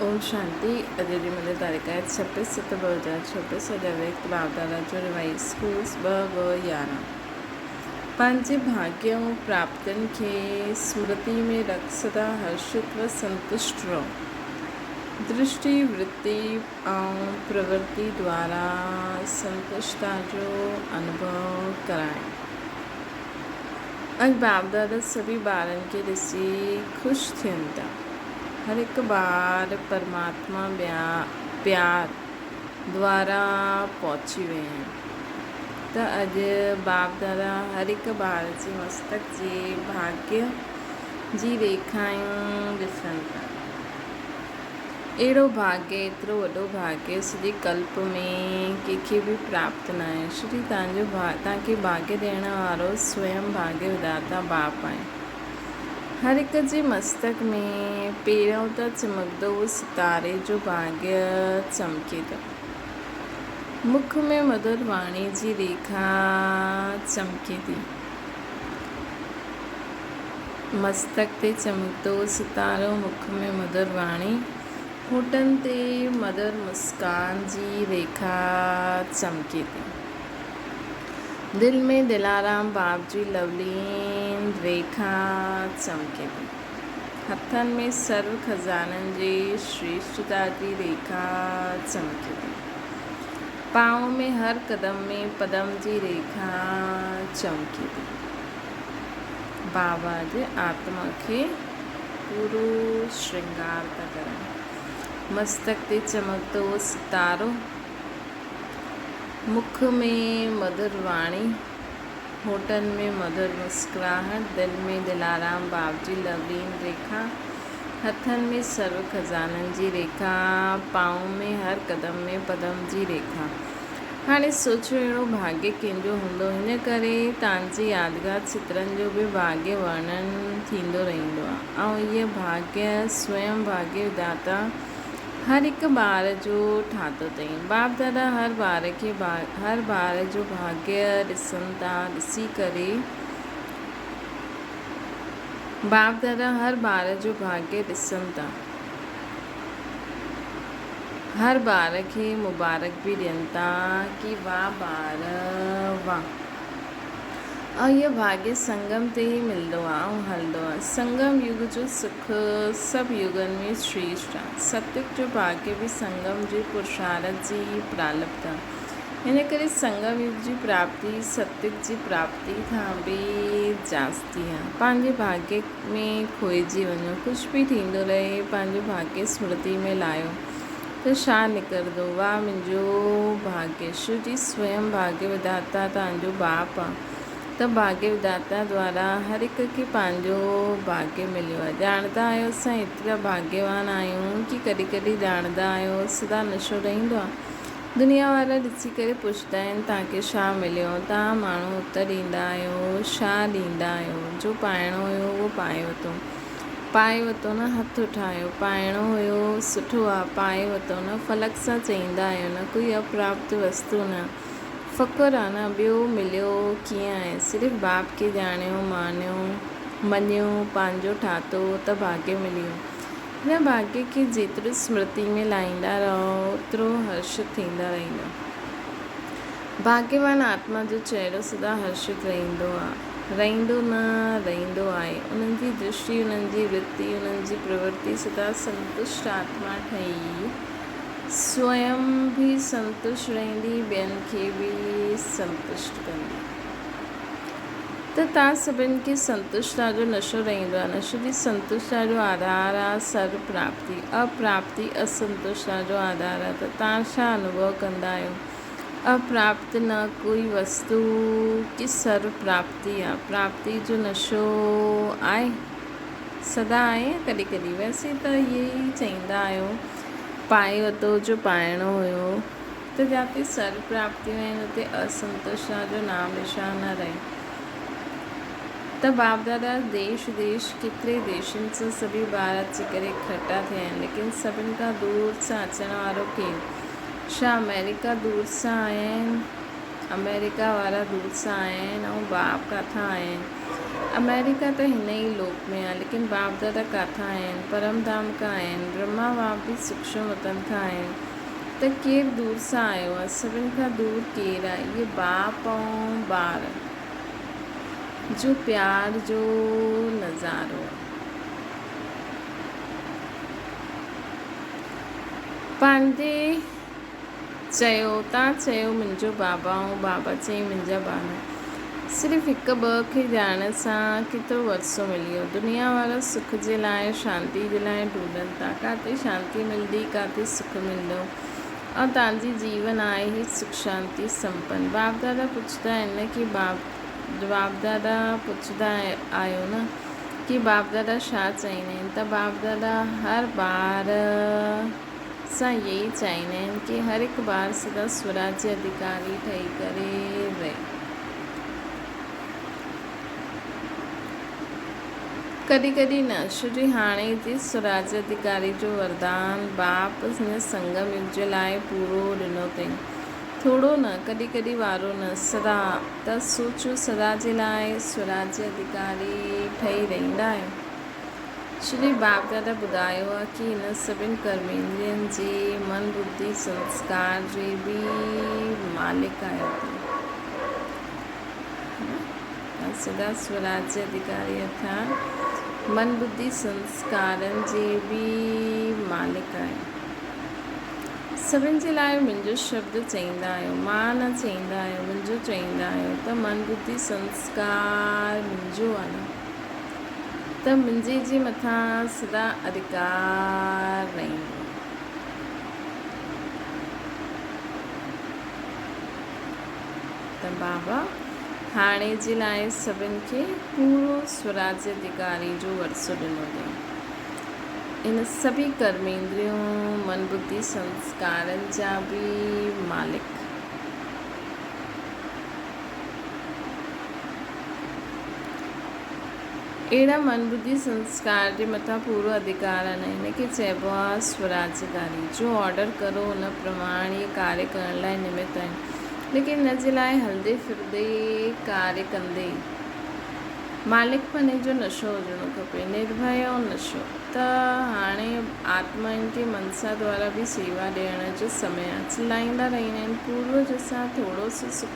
ओम शांति। अॼु जी मुंहिंजी तारीख़ आहे 26/7/2026। अॼु व्यक्त बाबदादा जो रिवाइज स्कूल्स 2/2/11। पंहिंजे भाग्य ऐं प्राप्तियुनि खे स्मृति में रख सदा हर्षित व संतुष्ट रहो। दृष्टि वृत्ति ऐं प्रवृत्ति द्वारा संतुष्टता जो अनुभव कराएं। अॼु बाबदादा सभी ॿारनि खे ॾिसी ख़ुशि थियनि था। हर एक बार परमात्मा प्यार द्वारा पहुची विया आहिनि। त अॼु बाप दादा हर एक ॿार जे मस्तक जे भाग्य जी रेखायूं ॾिसनि था। अहिड़ो भाग्य, एतिरो वॾो भाग्य सॼे कल्प में कंहिंखे बि प्राप्त न आहे। श्री तव्हांखे भाग्य ॾियण वारो स्वयं भाग्य विधाता बाप आहे। हर एक जे मस्तक में पहिरियों त चिमकंदो सितारे जो भाग्य चमके थो। मुख में मधुर वाणी जी रेखा चमके थी। मस्तक ते चमकंदो सितारो, मुख में मधुर वाणी, होठनि ते मधुर मुस्कान जी रेखा चमके थी। दिल में दिलाराम बाप जी लवलीन रेखा चमके थी। हथनि में सर्व खजाननि जी श्रेष्ठता जी रेखा चमके थी। पाँव में हर कदम में पदम जी रेखा चमके थी। बाबा जे आत्मा खे पूरो श्रृंगार था करण। मस्तक ते चमकंदो सितारो, मुख में मधुर वाणी, होठनि में मधुर मुस्कुराहट, दिल में दिलाराम बाप जी लवलीन रेखा, हथनि में सर्व खजाननि जी रेखा, पाँव में हर कदम में पदम जी रेखा। हाणे सोचो अहिड़ो भाग्य कंहिंजो हूंदो। हिन करे तव्हांजी यादगार चित्रनि जो बि भाग्य वर्णन थींदो रहंदो आहे। ऐं इहे भाग्य स्वयं भाग्य विधाता हर हिक ॿार जो ठातो अथई। बाप दादा हर ॿार जो भाग्य ॾिसनि था। ॾिसी करे बाप दादा हर ॿार जो भाग्य ॾिसनि था। हर ॿार खे मुबारक बि ॾियनि था कि वाह ॿार वाह। ऐं इहो भाग्य संगम ते ई मिलंदो आहे ऐं हलंदो आहे। संगम युग जो सुख सभु युगनि में श्रेष्ठ आहे। सत्युग जो भाग्य बि संगम जे पुरुषार्थ जी प्रालब्ध आहे। हिन करे संगम युग जी प्राप्ति सत्युग जी प्राप्ति खां बि जास्ती आहे। पंहिंजे भाग्य में खोइजी वञो। कुझु बि थींदो रहे, पंहिंजो भाग्य स्मृति में लायो त छा निकिरंदो। वाह मुंहिंजो भाग्य। शिव जी स्वयं भाग्य विधाता तव्हांजो बाप आहे। त भाग्य विधाता द्वारा हर हिक खे पंहिंजो भाग्य मिलियो आहे। ॼाणंदा आहियो असां एतिरा भाग्यवान आहियूं कि कॾहिं कॾहिं ॼाणंदा आहियो सदा नशो रहंदो आहे। दुनिया वारा ॾिसी करे पुछंदा आहिनि तव्हांखे छा मिलियो। तव्हां माण्हू उत्तर ॾींदा आहियो छा ॾींदा आहियो। जो पाइणो हुयो उहो पाए वरितो न। हथु उठायो, पाइणो हुयो सुठो आहे, पाए वरितो न। फलक सां चईंदा आहियो न, कोई अप्राप्त वस्तु न। फ़क़ुरु आहे न, ॿियो मिलियो कीअं आहे। सिर्फ़ु बाप खे ॼाणियो, मञियो, पंहिंजो ठातो त भाग्य मिलियो। हिन भाग्य खे जेतिरो स्मृति में लाहींदा रहो ओतिरो हर्षित थींदा रहंदा। भाग्यवान आत्मा जो चहिरो सदा हर्षित रहंदो आहे। उन्हनि जी दृष्टि, उन्हनि जी वृत्ति, उन्हनि जी प्रवृत्ति सदा संतुष्ट आत्मा ठही स्वयं भी संतुष्ट रहंदी, ॿियनि खे बि संतुष्ट कंदी। त तव्हां सभिनि खे संतुष्टता जो नशो रहंदो आहे। नशो जी संतुष्टता जो आधार आहे सर्व प्राप्ति। अप्राप्ति असंतुष्टता जो आधार आहे। त तव्हां छा अनुभव कंदा आहियो। अप्राप्त न कोई वस्तु की सर्व प्राप्ति आहे। प्राप्ति जो नशो आहे, सदा आहे, कॾहिं कॾहिं। वैसे त इहे ई चईंदा आहियो पाए वरितो जो पाइणो हुयो। त जिते सर्व प्राप्तियूं आहिनि उते असंतुष्टता जो नाम निशान न रहे। त बाप दादा देश केतिरे देशनि सां सभी ॿार अची करे इकट्ठा थिया आहिनि। लेकिन सभिनि खां दूर सां अचण वारो केरु। छा अमेरिका दूर सां आया आहिनि। अमेरिका वारा दूर सां आया आहिनि। ऐं बाप किथां आया आहिनि। अमेरिका त हिन ई लोक में आहे, लेकिन बाप दादा काथां आहिनि? परमधाम खां आहिनि। ब्रह्मा बाप बि सूक्ष्म वतन खां आहिनि। त केरु दूर सां आयो आहे? सभिनि खां दूर केरु आहे? इहे बाप ऐं ॿार जो प्यार जो नज़ारो आहे। पंहिंजे चयो, तव्हां चयो मुंहिंजो बाबा ऐं बाबा चई मुंहिंजा ॿार। सिर्फ़ु हिकु ॿ खे ॼाणण सां केतिरो वरसो मिली वियो। दुनिया वारा सुख जे लाइ, शांती जे लाइ ढूंढनि था। काथे शांती मिलंदी, काथे सुख मिलंदो, और तव्हांजी जीवन आहे ई सुख शांति संपन्न। बाप दादा पुछंदा आहिनि कि बाप दादा पुछंदा आहियो न कि बाप दादा छा चाहींदा आहिनि? त बाप दादा हर ॿार सां यही चाहींदा आहिनि कि हर हिकु ॿार सदा स्वराज्य अधिकारी ठही करे रहे। कॾहिं कॾहिं न, छोजी हाणे जे स्वराज्य अधिकारी जो वरदान बाप हिन संगम युग जे लाइ पूरो ॾिनो अथई। थोरो न, कॾहिं कॾहिं वारो न, सदा। त सोचो, सदा जे लाइ स्वराज्य अधिकारी ठही रहंदा आहियो। श्री बाप दादा ॿुधायो आहे कि हिन सभिनि कर्मेंद्रियनि जे मन बुद्धि संस्कार जे बि मालिक आहियो। सदा स्वराज्य अधिकारी अर्थात मन बुद्धि संस्कारनि जे बि मालिक आहियो। सभिनि जे लाइ मुंहिंजो शब्द चईंदा आहियो, मां न चईंदा आहियो, मुंहिंजो चईंदा आहियो। त मन बुद्धि संस्कार मुंहिंजो आहे न, त मुंहिंजे जे मथां सदा अधिकार रहंदो। त बाबा हाणे जे लाइ सभिनि खे पूरो स्वराज्य अधिकारी जो वरसो ॾिनो अथई। इन सभी कर्मेंद्रियों मन बुद्धि संस्कारनि जा बि मालिक। अहिड़ा मन बुद्धि संस्कार जे मथां पूरो अधिकार आहिनि। हिनखे चइबो आहे स्वराज्यकारी। जो ऑर्डर करो उन प्रमाण इहे कार्य करण लाइ निमित आहिनि, लेकिन हिन जे लाइ हलंदे फिरंदे कार्य कंदे मालिकपने जो नशो हुजणो खपे, निर्भय ऐं नशो। त हाणे आत्माउनि खे मनसा द्वारा बि सेवा ॾियण जो समय आहे। चिलाईंदा रहंदा आहिनि, पूर्वज असां थोरो सो सुख,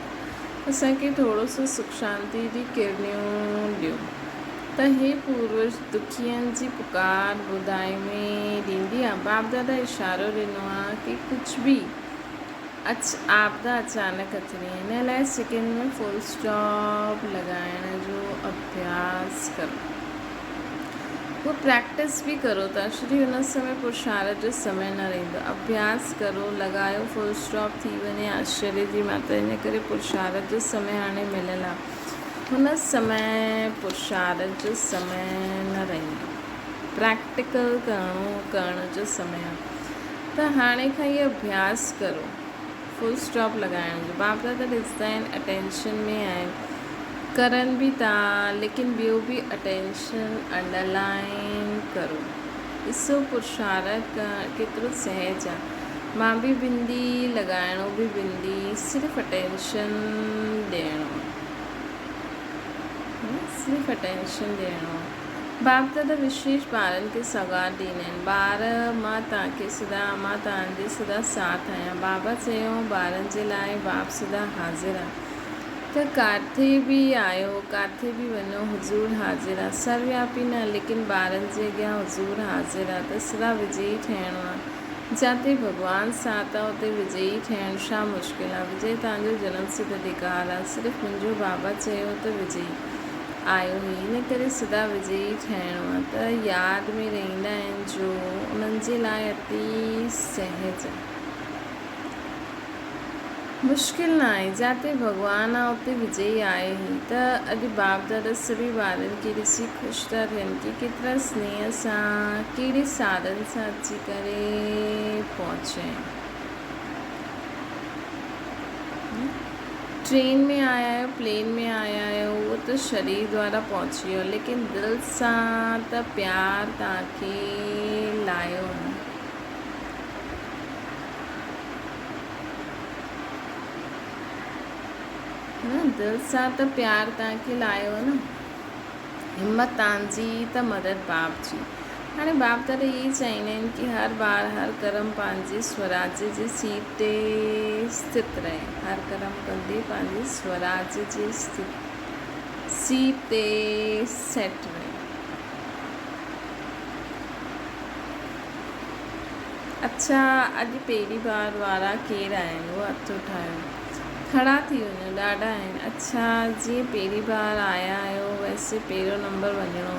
असांखे थोरो सो सुख शांति जी किरनियूं ॾियो। त हे पूर्वज दुखियनि जी पुकार ॿुधाए में ॾींदी आहे। बाप दादा इशारो ॾिनो आहे कि कुझु बि आपदा अचानक अचणी आहे, हिन लाइ सेकेंड में फुल स्टॉप लॻाइण जो अभ्यास करो। वो प्रैक्टिस बि करो था, श्री हुन समय पुरुषार्थ जो समय न रहंदो। अभ्यास करो, लॻायो, फुल स्टॉप थी वञे आश्चर्य जी माता। इन करे पुरुषार्थ जो समय हाणे मिलियलु आहे। हुन समय पुरुषार्थ जो समय न रहंदो, प्रैक्टिकल करण जो समय आहे। त हाणे खां इहो अभ्यास करो, फुल स्टॉप लॻाइण जो। बाप दादा ॾिसंदा आहिनि, अटेंशन में आहिनि, करनि बि था, लेकिन ॿियो बि अटेंशन अंडरलाइन करो। ॾिसो पुरुषार्थ केतिरो सहज आहे। मां बि बिंदी लॻाइणो बि बिंदी, सिर्फ़ु अटेंशन ॾियणो, सिर्फ़ु अटेंशन ॾियणो। बाप दादा विशेष ॿारनि खे सौगात ॾींदा आहिनि। ॿार मां तव्हांजे सदा साथ आहियां। बाबा चयो ॿारनि जे लाइ बाप सदा हाज़िर आहे। त काथे बि आयो, काथे बि वञो, हुज़ूर हाज़िर आहे। सर्वव्यापी न, लेकिन ॿारनि जे अॻियां हुज़ूर हाज़िर आहे। त सदा विजयी ठहिणो आहे। जिते भॻवानु साथ आहे उते विजयी थियणु छा मुश्किल आहे? विजय तव्हांजो जनम सिद्ध अधिकार आहे। सिर्फ़ु मुंहिंजो बाबा चयो त विजयी आयो ई, इन करे सदा विजयी ठहिणो आहे। त यादि में रहंदा आहिनि जो उन्हनि जे लाइ अति सहज आहे, मुश्किल न आहे। जिते भॻवानु आहे उते विजयी आहे ई। त अॼु बाप दादा सभी ॿारनि खे ॾिसी ख़ुशि था थियनि कि केतिरा स्नेह सां, कहिड़े साधन सां अची करे पहुचे। ट्रेन में आया आहियो, प्लेन में आया आहियो, उहो त शरीर द्वारा पहुची वियो, लेकिन दिलि सां त प्यार तव्हांखे लायो न। दिलि सां त प्यार तव्हांखे लायो न। हिम्मत तव्हांजी त मदद बाप जी। हाणे बाप दादा इहे चाहींदा आहिनि की हर ॿार हर कर्म पंहिंजे स्वराज्य जी सीट ते स्थित रहे, हर कर्म कंदे पंहिंजे स्वराज्य जी सीट ते सेट रहे। अच्छा, अॼु पहिरीं बार वारा केरु आहिनि? उहो हथु उठायो, खड़ा थी वञो, ॾाढा आहिनि। अच्छा, जीअं पहिरीं बार आया आहियो, वैसे पहिरियों नंबर वञिणो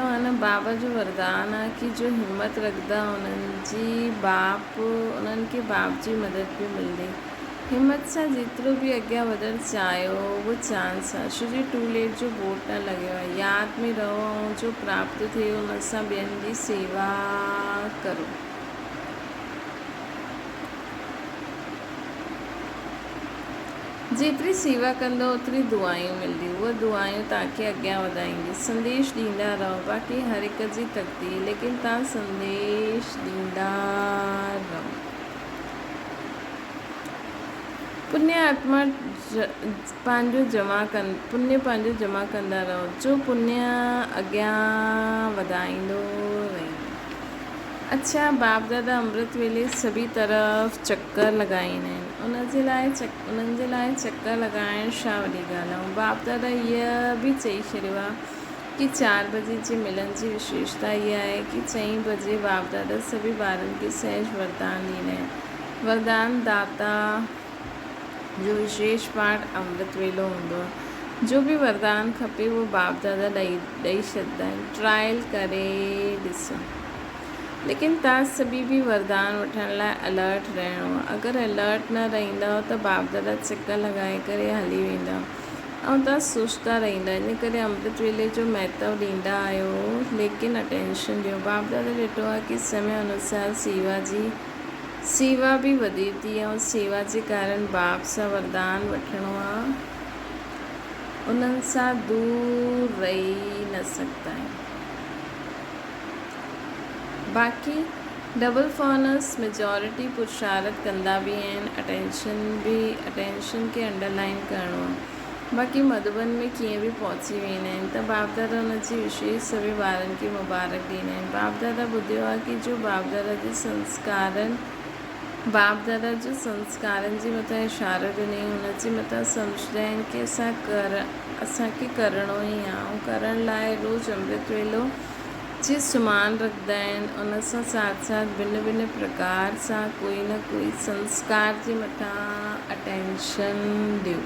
आहे न। बाबा जो वरदान आहे कि जो हिम्मत रखंदा उन्हनि खे बाप जी मदद बि मिलंदी। हिम्मत सां जेतिरो बि अॻियां वधणु चाहियो उहो चांस आहे, छो जो टू लेट जो बोर्ड न लॻियो आहे। यादि में रहो ऐं जो प्राप्त थिए उन सां ॿियनि जी सेवा करो। जेतिरी सेवा कंदो ओतिरी दुआयूं मिलंदी, उहे दुआयूं तव्हांखे अॻियां वधाईंदी। संदेश ॾींदा रहो, बाक़ी हर हिक जी तकदीर, लेकिन तव्हां संदेश ॾींदा रहो। पुण्य आत्मा पंहिंजो जमा कंदा रहो, जो पुण्य अॻियां वधाईंदो रहंदो। अच्छा, बाप दादा अमृत वेले सभी तरफ़ चक्कर लॻाईंदा आहिनि, उन्हनि जे लाइ चक्कर लॻाइण छा वॾी ॻाल्हि आहे। बाप दादा इहा बि चई छॾियो आहे कि 4 बजे जे मिलन जी विशेषता इहा आहे कि 4 बजे बाप दादा सभी ॿारनि खे सहज वरदान ॾींदा आहिनि। वरदान दाता जो विशेष पाठ अमृत वेलो हूंदो आहे। जो बि वरदान खपे उहो बाप दादा ॾेई छॾींदा आहिनि। ट्रायल करे ॾिसो, लेकिन तव्हां सभी बि वरदान वठण लाइ अलर्ट रहणो आहे। अगरि अलर्ट न रहंदव त बाप दादा चक्कर लॻाए करे हली वेंदा ऐं तव्हां सोचता रहंदा। इन करे अमृत वेले जो महत्व ॾींदा आहियो, लेकिन अटेंशन ॾियो। बाप दादा ॾिठो आहे कि समय अनुसार सेवा बि वधे थी ऐं सेवा जे कारण बाप सां वरदान वठिणो आहे, उन्हनि सां दूर रही न सघंदा आहिनि। बाक़ी डबल फॉर्नर्स मेजॉरिटी पुरुषार्थ कंदा बि आहिनि, अटेंशन खे अंडरलाइन करिणो आहे। बाक़ी मधुबन में कीअं बि पहुची वेंदा आहिनि त बाप दादा हुनजी विशेष सभी ॿारनि खे मुबारक ॾींदा आहिनि। बाप दादा ॿुधियो आहे कि जो बाप दादा जो संस्कारनि जे मथां इशारो ॾिनई, हुनजे मथां सम्झंदा आहिनि कि असांखे करिणो ई आहे ऐं करण लाइ रोज़ु अमृत वेलो जे सुमान रखंदा आहिनि। उन सां साथ भिन्न प्रकार सां कोई न कोई संस्कार जे मथां अटेंशन ॾियो।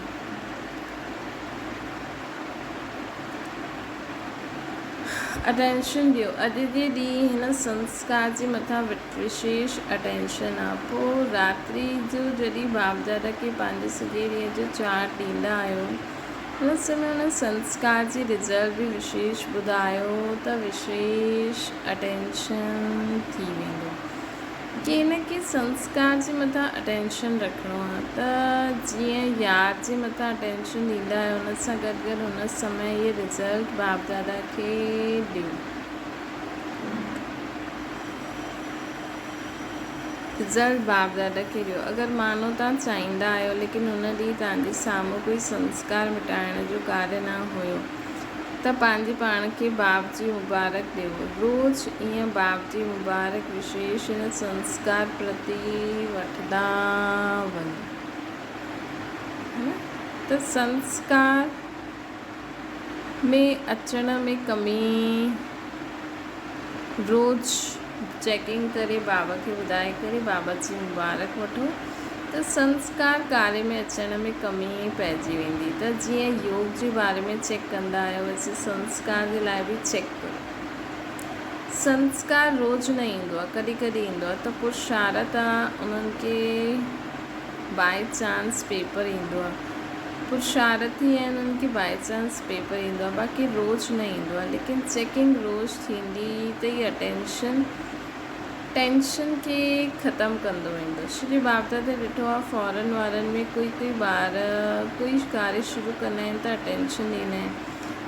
अॼु जे ॾींहुं हिन संस्कार जे मथां विशेष अटेंशन आहे। पोइ रात्रि जो जॾहिं बाप दादा खे पंहिंजे सॼे ॾींहं जो चार्ट ॾींदा आहियो, हुन समय हुन संस्कार जी रिज़ल्ट बि विशेष ॿुधायो त विशेष अटेंशन थी वेंदो कि हिनखे संस्कार जे मथां अटेंशन रखिणो आहे। त जीअं यादि जे मथां अटेंशन ॾींदा आहियो, हुन सां गॾु हुन समय इहे रिज़ल्ट बाप दादा खे ॾियो। अगरि मानो तव्हां चाहींदा आहियो लेकिन हुन ॾींहुं तव्हांजे साम्हूं कोई संस्कार मिटाइण जो कार्य न हुयो त पंहिंजे पाण खे बाप जी मुबारक ॾियो। रोज़ु ईअं बाप जी मुबारक विशेष हिन संस्कार प्रति वठंदा वञो। त संस्कार में अचण में कमी रोज़ु चेकिंग करे बाबा खे ॿुधाए करे बाबा जी मुबारक वठो त संस्कार कार्य में अचण में कमी पइजी वेंदी। त जीअं योग जे बारे में चेक कंदा आहियो, वैसे संस्कार जे लाइ बि चेक करो। संस्कार रोज़ु न ईंदो आहे, कॾहिं कॾहिं ईंदो आहे त पुरुषार्थ आहे, उन्हनि खे बाय चांस पेपर ईंदो आहे। पुरुषार्थी आहिनि, उन्हनि खे बाय चांस पेपर ईंदो आहे, बाक़ी रोज़ु न ईंदो आहे। लेकिन चेकिंग रोज़ु थींदी त इहा टेंशन खे ख़तमु कंदो वेंदो। श्री बाप दादा ॾिठो आहे फॉरेन वारनि में कोई ॿार कोई कार्य शुरू कंदा आहिनि त अटेंशन ॾींदा आहिनि,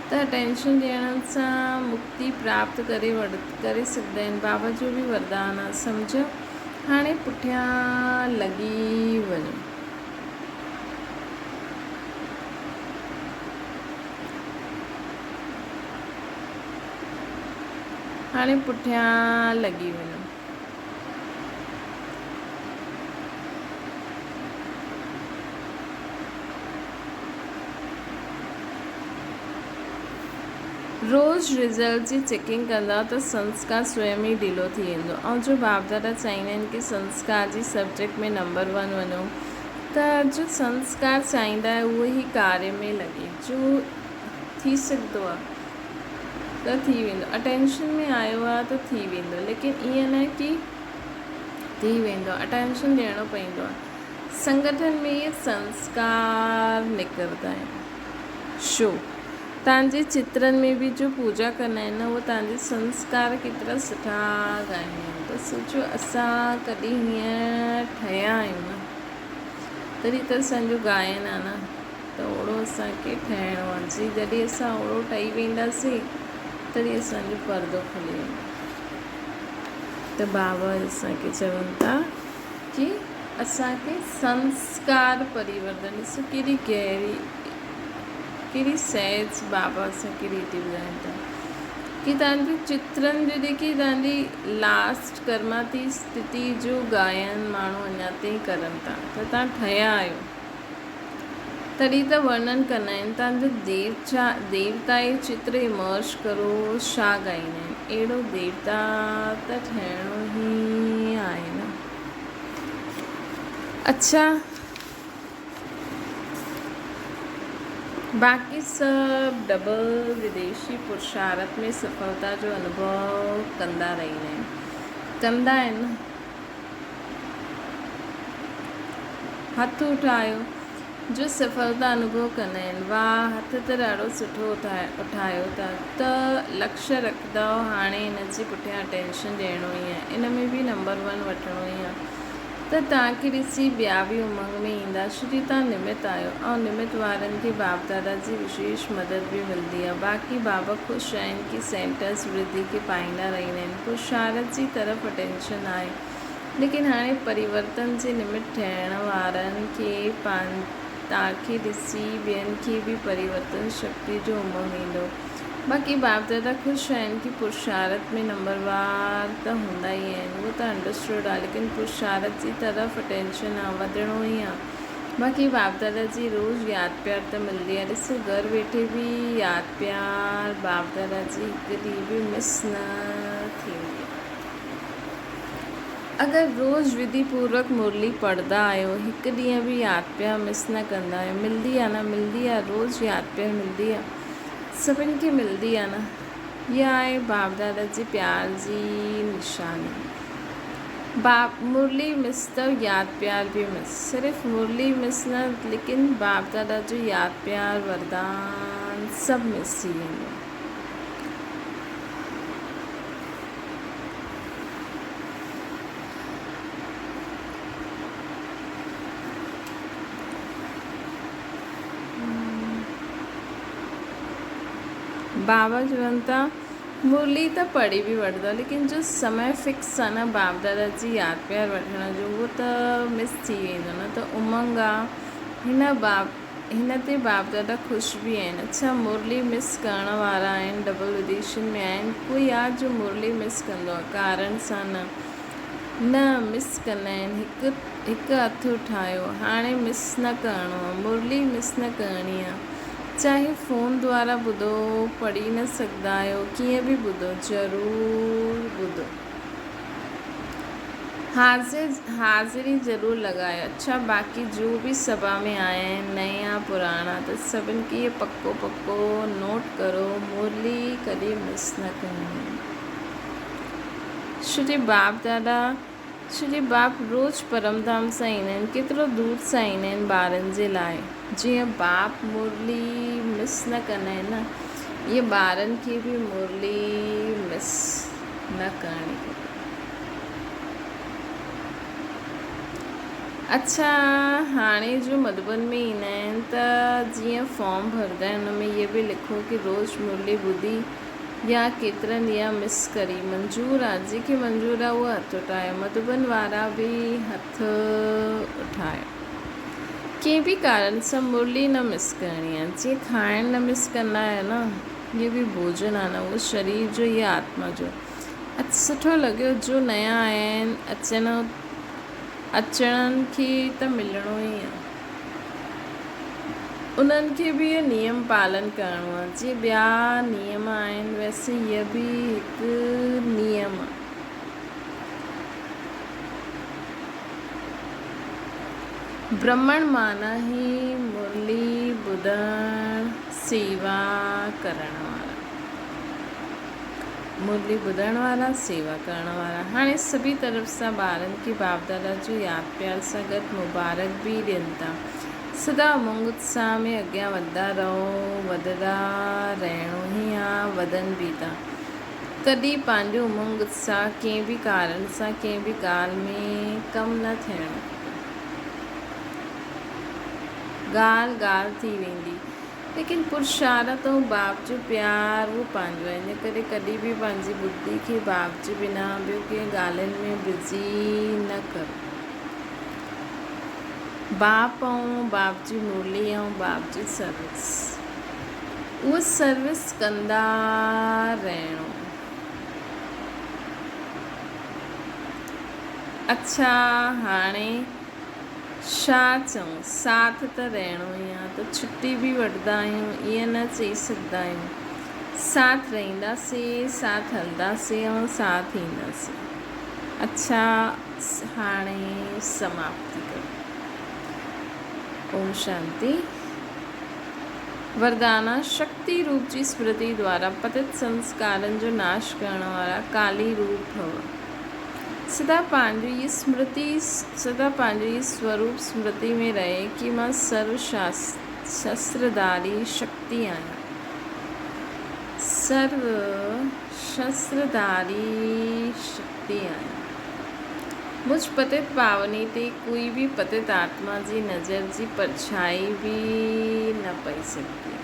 त अटेंशन ॾियण सां मुक्ति प्राप्त करे सघंदा आहिनि। बाबा जो बि वरदान आहे, सम्झो। हाणे पुठियां लॻी वञो। हाणे पुठियां लॻी वञो। रोज़ रिज़ल्ट जी चेकिंग कंदा त संस्कार स्वयं ई ढीलो थी वेंदो। ऐं जो बाप दादा चाहींदा आहिनि कि संस्कार जी सब्जेक्ट में नंबर 1 वञो, त जो संस्कार चाहींदा आहे उहो ई कार्य में लॻे। जो थी सघंदो आहे त थी वेंदो, अटेंशन में आयो आहे त थी वेंदो, लेकिन ईअं न कि थी वेंदो, अटेंशन ॾियणो पवंदो आहे। संगठन में इहे संस्कार निकिरंदा आहिनि। शो तव्हांजे चित्रनि में बि जो पूजा कंदा आहिनि न, उहो तव्हांजे संस्कार केतिरा सुठा ॻाल्हाइनि। त सोचो असां कॾहिं हीअं ठहिया आहियूं न, तॾहिं त असांजो गायन आहे न, त ओड़ो असांखे ठहिणो आहे। जी जॾहिं असां ओड़ो ठही वेंदासीं तॾहिं असांजो परदो खुली वेंदो। त बाबा असांखे चवनि था कि असांखे संस्कार परिवर्तन, ॾिसो केॾी गहरी केॾी सहज बाबा असांखे रीति ॿुधाइनि था कि तव्हांजे चित्रनि जो जेकी तव्हांजी लास्ट कर्माती स्थिति जो गायन माण्हू अञा ताईं करनि था, त तव्हां ठहिया आहियो। तॾहिं त वर्णन कंदा आहिनि तव्हांजो देवता जे चित्र इमर्ज करो, छा ॻाईंदा आहिनि, अहिड़ो देवता त ठहिणो ई आहे न। अच्छा, बाक़ी सभु डबल विदेशी पुरुषार्थ में सफलता जो अनुभव कंदा रहींदा आहिनि, कंदा आहिनि न। हथ उठायो जो सफलता अनुभव कंदा आहिनि, वाह, हथ त ॾाढो सुठो उठायो था। त लक्ष्य रखंदव, हाणे हिन जे पुठियां अटेंशन ॾियणो ई आहे, इन में बि नंबर 1 वठिणो ई आहे। त तव्हांखे ॾिसी ॿिया बि उमंग में ईंदा, छोकी तव्हां निमित आहियो। ऐं निमित वारनि खे बाप दादा जी विशेष मदद बि मिलंदी आहे। बाक़ी बाबा ख़ुशि आहिनि कि सेंटर्स वृद्धि खे पाईंदा रहंदा आहिनि, पुरुषार्थ जी तरफ़ अटेंशन आहे। लेकिन हाणे परिवर्तन जे निमित ठहिण वारनि खे तव्हांखे ॾिसी ॿियनि खे बि परिवर्तन शक्ति जो उमंग ईंदो। बाक़ी बाप दादा ख़ुशि आहिनि कि पुरुषार्थ में नंबर वार त हूंदा ई आहिनि, उहो त अंडरस्टूड आहे, लेकिन पुरुषार्थ जी तरफ़ अटेंशन आहे, वधिणो ई आहे। बाक़ी बाप दादा जी रोज़ यादि प्यार त मिलंदी आहे। ॾिसो घरु वेठे बि यादि प्यार बाप दादा जी हिकु ॾींहुं बि मिस न थींदी आहे। अगरि रोज़ विधि पूर्वक मुरली पढ़ंदा आहियो, हिकु ॾींहुं बि यादि प्यार मिस न कंदा आहियो, मिलंदी आहे न, मिलंदी आहे, रोज़ यादि प्यार मिलंदी आहे, सभिनि खे मिलंदी आहे न। इहा आहे बाप दादा जी प्यार जी निशानी। मुरली मिस त यादि प्यार बि मिस, सिर्फ़ु मुरली मिस न, लेकिन बाप दादा जो यादि प्यार वरदान सभु मिस थी वेंदो। बाबा चवनि था मुरली त पढ़ी बि वठंदो, लेकिन जो समय फिक्स आहे न बाप दादा जी यादि प्यार वठण जो, उहो त मिस थी वेंदो न। त उमंग आहे हिन ते बाप दादा ख़ुशि बि आहिनि। अच्छा, मुरली मिस करण वारा आहिनि, डबल विदेशन में आहिनि, कोई आहे जो मुरली मिस कंदो आहे कारण सां? न मिस कंदा आहिनि। हिकु हथु उठायो, हाणे मिस न करिणो आहे, मुरली मिस न करणी आहे। चाहे फ़ोन द्वारा ॿुधो, पढ़ी न सघंदा आहियो, कीअं बि ॿुधो, ज़रूरु ॿुधो, हाज़िरी ज़रूरु लॻायो। अच्छा, बाक़ी जो बि सभा में आया आहिनि, नया पुराणा, त सभिनि खे इहो पको नोट करो, मुरली कॾहिं मिस न करणी। श्री बाप रोज़ परमधाम सां ईंदा आहिनि, केतिरो दूर सां ईंदा आहिनि ॿारनि जे लाइ। जीअं बाप मुरली मिस न कंदा आहिनि न, इहे ॿारनि खे बि मुरली मिस न करणी खपे। अच्छा, हाणे जो मधुबन में ईंदा आहिनि त जीअं फॉर्म भरंदा आहिनि, हुन में इहे बि लिखो कि रोज़ मुरली ॿुधी या केतिरनि ॾींहं मिस करी। मंज़ूर आहे, जंहिंखे मंज़ूर आहे उहो हथु उठायो। मधुबन वारा बि हथु उठायो। कंहिं बि कारण सां मुरली न मिस करणी आहे। जीअं खाइण न मिस कंदा आहियो न, इहो बि भोजन आहे न, उहो शरीर जो या आत्मा जो। सुठो लॻियो जो नया आया आहिनि अचणनि खे त मिलणो ई आहे, उन्हनि खे बि इहो नियम पालन करिणो आहे। जीअं ॿिया नियम आहिनि वैसे हीअ बि हिकु नियम आहे। ब्राह्मण माना ही मुरली ॿुधण सेवा करण वारा, मुरली ॿुधण वारा सेवा करण वारा। हाणे सभी तरफ़ सां ॿारनि खे बाप दादा जो यादि प्यार सां गॾु मुबारक बि ॾियनि था। सदा उमंग उत्साह में अॻियां वधंदा रहो, वधंदा रहणो ई आहे, वधनि बि था। कॾहिं पंहिंजो उमंग उत्साह कंहिं बि कारण सां कंहिं बि ॻाल्हि में कम न थियणो। ॻाल्हि ॻाल्हि थी वेंदी, लेकिन पुरुषार्थ ऐं बाप जो प्यार वो पंहिंजो आहे। इन करे कॾहिं बि पंहिंजी बुद्धि खे बाप जे बिना ॿियो कंहिं ॻाल्हियुनि में बिज़ी न करो। बाप ऐं बाप जी मुरली ऐं बाप जी सर्विस, उहा सर्विस कंदा रहणो। अच्छा हाणे छा चऊं, साथ त रहणो ई आहे, त छुटी बि वठंदा आहियूं, ईअं न चई सघंदा आहियूं। साथ रहंदासीं, साथ हलंदासीं ऐं साथ ईंदासीं। अच्छा हाणे समाप्ति करो। ओम शांति। वरदाना शक्ति रूप जी स्मृति द्वारा पतित संस्कारनि जो नाश करण वारा काली रूप भव। सदा पंहिंजी ये स्मृति, सदा पंहिंजी ये स्वरूप स्मृति में रहे कि मां सर्व शस्त्रधारी शक्ति आहियां, सर्व शस्त्रधारी शक्ति आहियां। मुझ पतित पावनी ते कोई भी पतित आत्मा जी नज़र जी परछाई भी न पई सघंदी।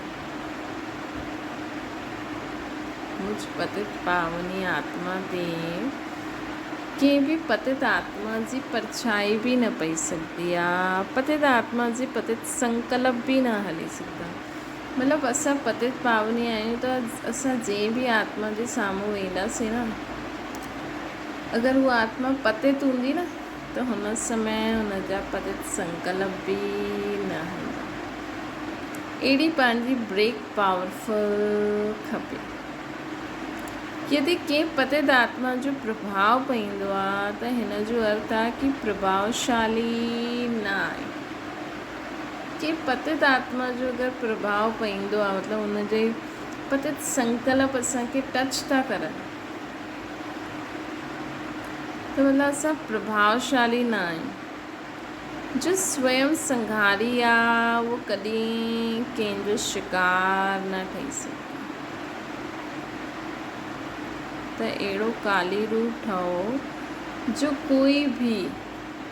मुझ पतित पावनी आत्मा ते कंहिं बि पतित आत्मा जी परछाई बि न पई सघंदी आहे। पतित आत्मा जी पतित संकल्प बि न हली सघंदा। मतिलबु असां पतित पावनी आहियूं त असां जंहिं बि आत्मा जे साम्हूं वेंदासीं न, अगरि उहा आत्मा पतित हूंदी न त हुन समय हुन जा पतित संकल्प बि न हलंदा। अहिड़ी पंहिंजी ब्रेक पावरफुल खपे। यदि कंहिं पतित आत्मा जो प्रभाव पवंदो आहे त हिन जो अर्थ आहे कि प्रभावशाली न आहे। कंहिं पतित आत्मा जो अगरि प्रभाव पवंदो आहे मतिलबु हुनजे पतित संकल्प असांखे टच था करनि त मतिलबु असां प्रभावशाली न आहियूं। जो स्वयं संघारी आहे उहो कॾहिं कंहिंजो शिकार न ठही सघे। त अहिड़ो काली रूप ठहो जो कोई बि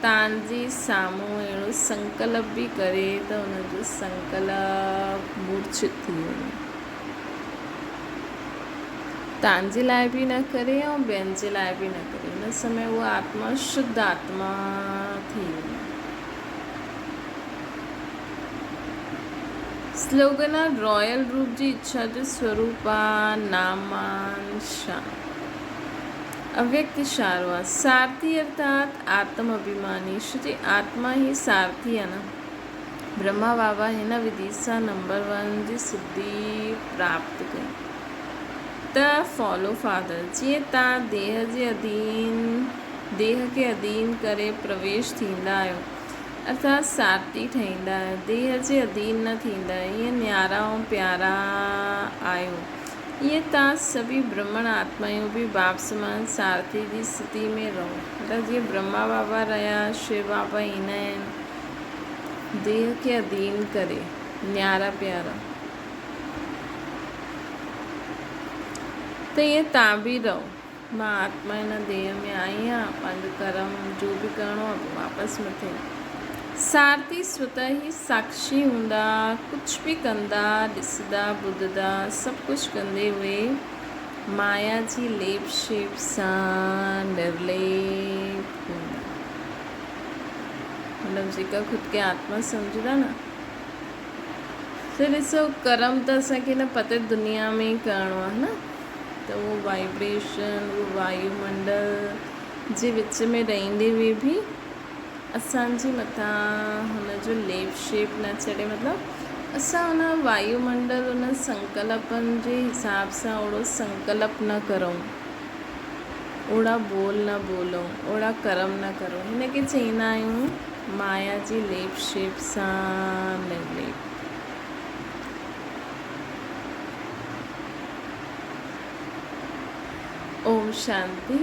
तव्हांजे साम्हूं अहिड़ो संकल्प बि करे त हुनजो संकल्प मूर्छित थी वञे। तव्हांजे लाइ बि न करे ऐं ॿियनि जे लाइ बि न करे। हुन समय उहा आत्मा शुद्ध आत्मा थी वञे। स्लोगन आहे रॉयल रूप जी इच्छा जो स्वरूप आहे नामान शान। अव्यक्त इशारो आहे सारथी अर्थात आत्म अभिमानी। श्री आत्मा ही सारथी आहे न। ब्रह्मा बाबा हिन विधि सां नंबर 1 जी सिद्धि प्राप्त कई। त फॉलो फादर, जीअं तव्हां देह खे अधीन करे प्रवेश थींदा आहियो अर्थात सारथी ठहींदा आहियो, देह जे अधीन न थींदा आहियो, ईअं न्यारा ऐं प्यारा आहियो। ईअं तव्हां सभी ब्रह्मण आत्मायूं बि बाप समान सारथी जी स्थिति में रहो। मतिलबु जीअं ब्रह्मा बाबा रहिया, शिव बाबा ईंदा आहिनि देह खे अधीन करे, न्यारा प्यारा। त ईअं तव्हां बि रहो। मां आत्मा हिन देह में आई आहियां, पंहिंजो कर्म जो बि करिणो आहे पोइ वापसि मथे। सारथी स्वतः ही साक्षी हूंदा, कुझु बि कंदा, ॾिसंदा, ॿुधंदा, सभु कुझु कंदे हुए माया जी लेप शेप सां निर्लेप हूंदा। मतिलबु जेका ख़ुदि खे आत्मा सम्झंदा न, त ॾिसो कर्म त असांखे हिन पतित दुनिया में ई करिणो आहे न। त उहो वाइब्रेशन, उहो वायुमंडल जे विच में रहंदे हुए बि असांजे मथां हुनजो लेप शेप न चढ़े, मतिलबु असां हुन वायुमंडल उन संकल्पनि जे हिसाब सां ओड़ो संकल्प न करूं, ओड़ा बोल न बोलूं, ओड़ा कर्म न करूं। हिन खे चईंदा आहियूं माया जी लेप शेप सां निर्लेप। ओम शांति।